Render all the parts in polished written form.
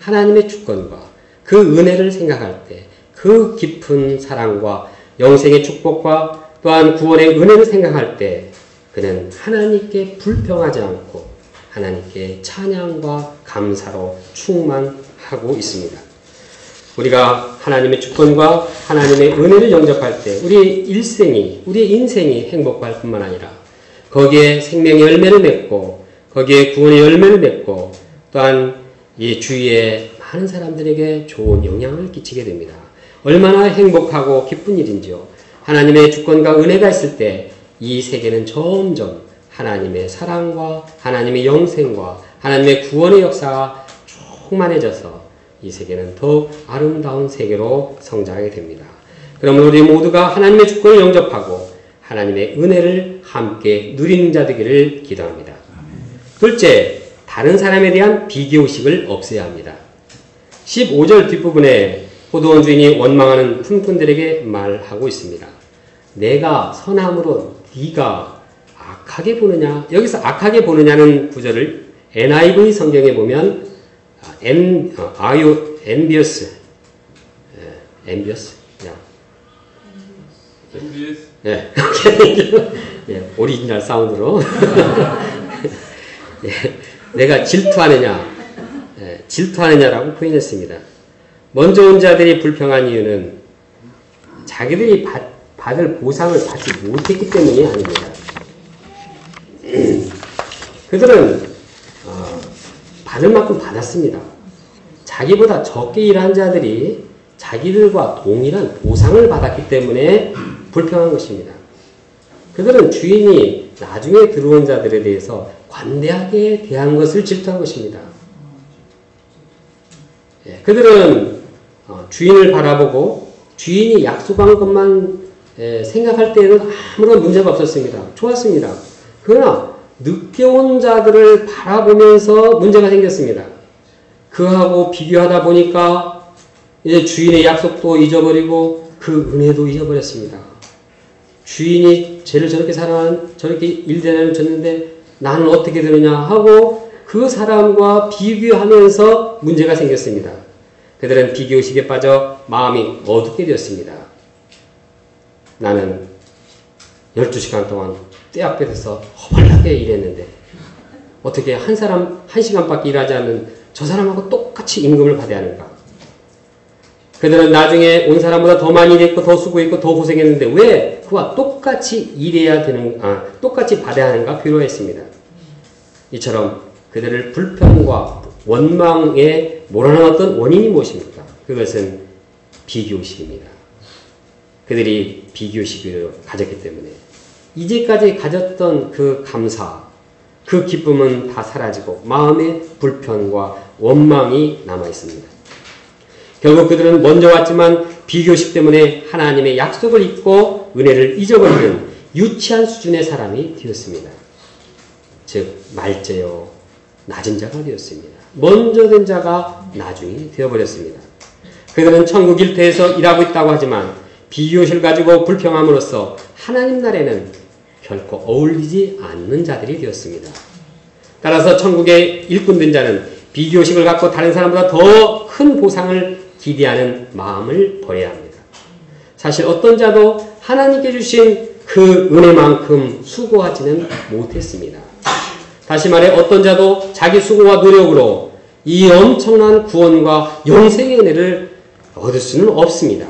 하나님의 주권과 그 은혜를 생각할 때 그 깊은 사랑과 영생의 축복과 또한 구원의 은혜를 생각할 때 그는 하나님께 불평하지 않고 하나님께 찬양과 감사로 충만하고 있습니다. 우리가 하나님의 주권과 하나님의 은혜를 영접할 때 우리의 인생이 행복할 뿐만 아니라 거기에 생명의 열매를 맺고 거기에 구원의 열매를 맺고 또한 이 주위에 많은 사람들에게 좋은 영향을 끼치게 됩니다. 얼마나 행복하고 기쁜 일인지요. 하나님의 주권과 은혜가 있을 때 이 세계는 점점 하나님의 사랑과 하나님의 영생과 하나님의 구원의 역사가 충만해져서 이 세계는 더 아름다운 세계로 성장하게 됩니다. 그러므로 우리 모두가 하나님의 주권을 영접하고 하나님의 은혜를 함께 누리는 자 되기를 기도합니다. 둘째, 다른 사람에 대한 비교의식을 없애야 합니다. 15절 뒷부분에 포도원 주인이 원망하는 품꾼들에게 말하고 있습니다. 내가 선함으로 네가 악하게 보느냐? 여기서 악하게 보느냐는 구절을 NIV 성경에 보면 are you envious? envious? 네. 네, 오리지널 사운드로 네, 내가 질투하느냐라고 표현했습니다. 먼저 온 자들이 불평한 이유는 자기들이 받을 보상을 받지 못했기 때문이 아닙니다. 그들은 받을 만큼 받았습니다. 자기보다 적게 일한 자들이 자기들과 동일한 보상을 받았기 때문에 불평한 것입니다. 그들은 주인이 나중에 들어온 자들에 대해서 관대하게 대한 것을 질투한 것입니다. 그들은 주인을 바라보고 주인이 약속한 것만 생각할 때에는 아무런 문제가 없었습니다. 좋았습니다. 그러나 늦게 온 자들을 바라보면서 문제가 생겼습니다. 그하고 비교하다 보니까 이제 주인의 약속도 잊어버리고 그 은혜도 잊어버렸습니다. 주인이 쟤를 저렇게 일대를 줬는데 나는 어떻게 되느냐 하고 그 사람과 비교하면서 문제가 생겼습니다. 그들은 비교의식에 빠져 마음이 어둡게 되었습니다. 나는 12시간 동안 떼 앞에서 허벌나게 일했는데 어떻게 한 사람 1시간밖에 일하지 않는 저 사람하고 똑같이 임금을 받아야 하는가? 그들은 나중에 온 사람보다 더 많이 일했고 더 수고했고 더 고생했는데 왜 그와 똑같이 똑같이 받아야 하는가 필요했습니다. 이처럼 그들을 불평과 원망에 몰아넣었던 원인이 무엇입니까? 그것은 비교의식입니다. 그들이 비교의식을 가졌기 때문에 이제까지 가졌던 그 감사, 그 기쁨은 다 사라지고 마음의 불편과 원망이 남아있습니다. 결국 그들은 먼저 왔지만 비교의식 때문에 하나님의 약속을 잊고 은혜를 잊어버리는 유치한 수준의 사람이 되었습니다. 즉 말째요 낮은 자가 되었습니다. 먼저 된 자가 나중에 되어버렸습니다. 그들은 천국 일터에서 일하고 있다고 하지만 비교의식을 가지고 불평함으로써 하나님 나라에는 결코 어울리지 않는 자들이 되었습니다. 따라서 천국의 일꾼된 자는 비교의식을 갖고 다른 사람보다 더 큰 보상을 기대하는 마음을 버려야 합니다. 사실 어떤 자도 하나님께 주신 그 은혜만큼 수고하지는 못했습니다. 다시 말해 어떤 자도 자기 수고와 노력으로 이 엄청난 구원과 영생의 은혜를 얻을 수는 없습니다.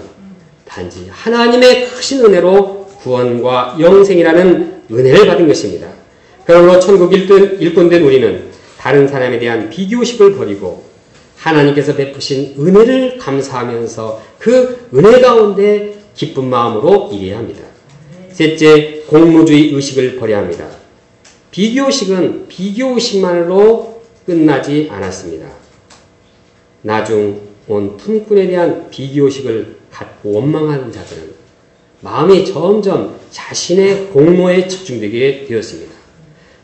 단지 하나님의 크신 은혜로 구원과 영생이라는 은혜를 받은 것입니다. 그러므로 천국 일꾼된 우리는 다른 사람에 대한 비교의식을 버리고 하나님께서 베푸신 은혜를 감사하면서 그 은혜 가운데 기쁜 마음으로 일해야 합니다. 셋째, 공로주의 의식을 버려야 합니다. 비교의식은 비교의식만으로 끝나지 않았습니다. 나중 온 품꾼에 대한 비교의식을 갖고 원망하는 자들은 마음이 점점 자신의 공로에 집중되게 되었습니다.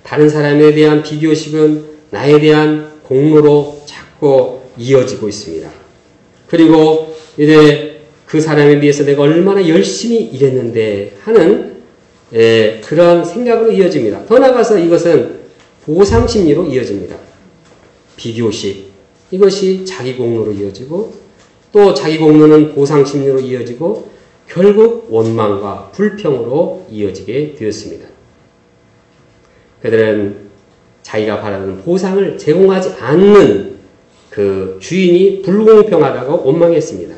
다른 사람에 대한 비교의식은 나에 대한 공로로 자꾸 이어지고 있습니다. 그리고 이제 그 사람에 비해서 내가 얼마나 열심히 일했는데 하는 그런 생각으로 이어집니다. 더 나아가서 이것은 보상심리로 이어집니다. 비교의식, 이것이 자기 공로로 이어지고 또 자기 공로는 보상심리로 이어지고 결국 원망과 불평으로 이어지게 되었습니다. 그들은 자기가 바라는 보상을 제공하지 않는 그 주인이 불공평하다고 원망했습니다.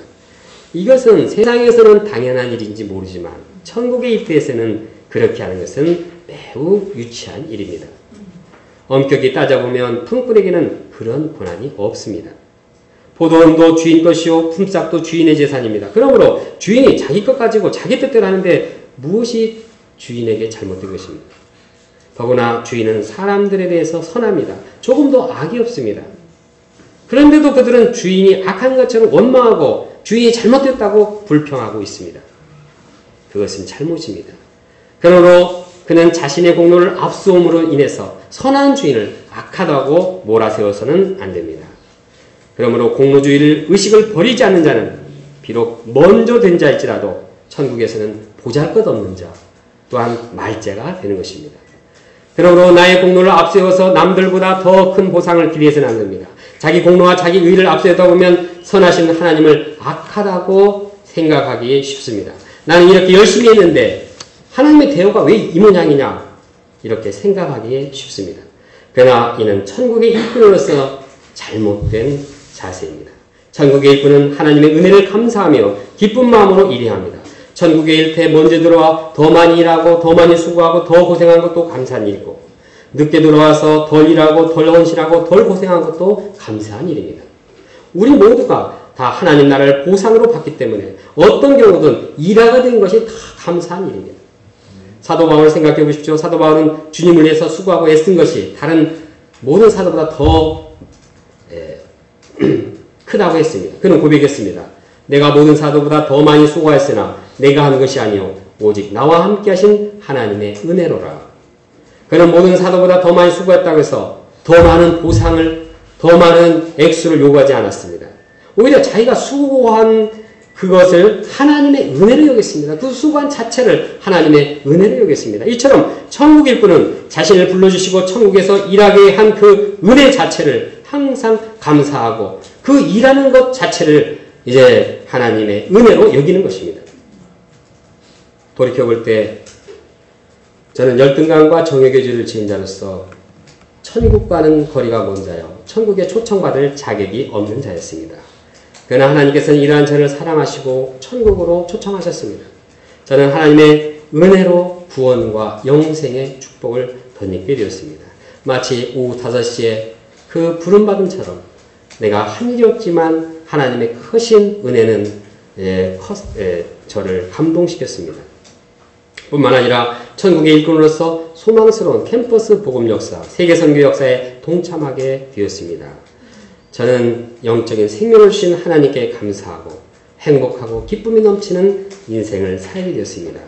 이것은 세상에서는 당연한 일인지 모르지만 천국의 입대에서는 그렇게 하는 것은 매우 유치한 일입니다. 엄격히 따져보면 품꾼에게는 그런 권한이 없습니다. 포도원도 주인 것이요 품삯도 주인의 재산입니다. 그러므로 주인이 자기 것 가지고 자기 뜻대로 하는데 무엇이 주인에게 잘못된 것입니까? 더구나 주인은 사람들에 대해서 선합니다. 조금도 악이 없습니다. 그런데도 그들은 주인이 악한 것처럼 원망하고 주인이 잘못됐다고 불평하고 있습니다. 그것은 잘못입니다. 그러므로 그는 자신의 공로를 압수함으로 인해서 선한 주인을 악하다고 몰아세워서는 안 됩니다. 그러므로 공로주의를 의식을 버리지 않는 자는 비록 먼저 된 자일지라도 천국에서는 보잘것없는 자 또한 말제가 되는 것입니다. 그러므로 나의 공로를 앞세워서 남들보다 더 큰 보상을 기대해서는 안 됩니다. 자기 공로와 자기 의를 앞세우다 보면 선하신 하나님을 악하다고 생각하기 쉽습니다. 나는 이렇게 열심히 했는데 하나님의 대우가 왜 이 모양이냐 이렇게 생각하기 쉽습니다. 그러나 이는 천국의 일꾼으로서 잘못된 자세입니다. 천국의 일꾼은 하나님의 은혜를 감사하며 기쁜 마음으로 일해야 합니다. 천국의 일터에 먼저 들어와 더 많이 일하고 더 많이 수고하고 더 고생한 것도 감사한 일이고 늦게 들어와서 덜 일하고 덜 헌신하고 덜 고생한 것도 감사한 일입니다. 우리 모두가 다 하나님 나라를 보상으로 받기 때문에 어떤 경우든 일하게 된 것이 다 감사한 일입니다. 사도 바울을 생각해 보십시오. 사도 바울은 주님을 위해서 수고하고 애쓴 것이 다른 모든 사도보다 더 크다고 했습니다. 그는 고백했습니다. 내가 모든 사도보다 더 많이 수고하였으나 내가 한 것이 아니요 오직 나와 함께 하신 하나님의 은혜로라. 그는 모든 사도보다 더 많이 수고했다고 해서 더 많은 보상을 더 많은 액수를 요구하지 않았습니다. 오히려 자기가 수고한 그것을 하나님의 은혜로 여겼습니다. 그 수고한 자체를 하나님의 은혜로 여겼습니다. 이처럼 천국 일꾼은 자신을 불러주시고 천국에서 일하게 한 그 은혜 자체를 항상 감사하고 그 일하는 것 자체를 이제 하나님의 은혜로 여기는 것입니다. 돌이켜볼 때 저는 열등감과 정욕의주를 지은 자로서 천국과는 거리가 먼 자요 천국에 초청받을 자격이 없는 자였습니다. 그러나 하나님께서는 이러한 저를 사랑하시고 천국으로 초청하셨습니다. 저는 하나님의 은혜로 구원과 영생의 축복을 덧입게 되었습니다. 마치 오후 5시에 그 부름받음처럼 내가 한 일이 없지만 하나님의 크신 은혜는 저를 감동시켰습니다. 뿐만 아니라 천국의 일꾼으로서 소망스러운 캠퍼스 복음 역사, 세계 선교 역사에 동참하게 되었습니다. 저는 영적인 생명을 주신 하나님께 감사하고 행복하고 기쁨이 넘치는 인생을 살게 되었습니다.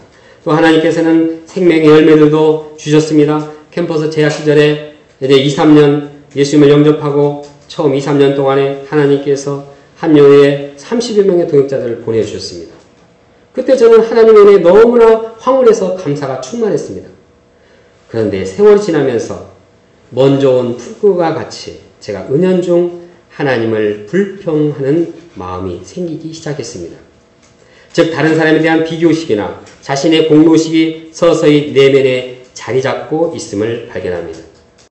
또 하나님께서는 생명의 열매들도 주셨습니다. 캠퍼스 재학 시절에 이제 2-3년 예수님을 영접하고 처음 2-3년 동안에 하나님께서 한 교회에 30여 명의 동역자들을 보내주셨습니다. 그때 저는 하나님의 은혜에 너무나 황홀해서 감사가 충만했습니다. 그런데 세월이 지나면서 먼저 온 풀과 같이 제가 은연중 하나님을 불평하는 마음이 생기기 시작했습니다. 즉 다른 사람에 대한 비교의식이나 자신의 공로의식이 서서히 내면에 자리 잡고 있음을 발견합니다.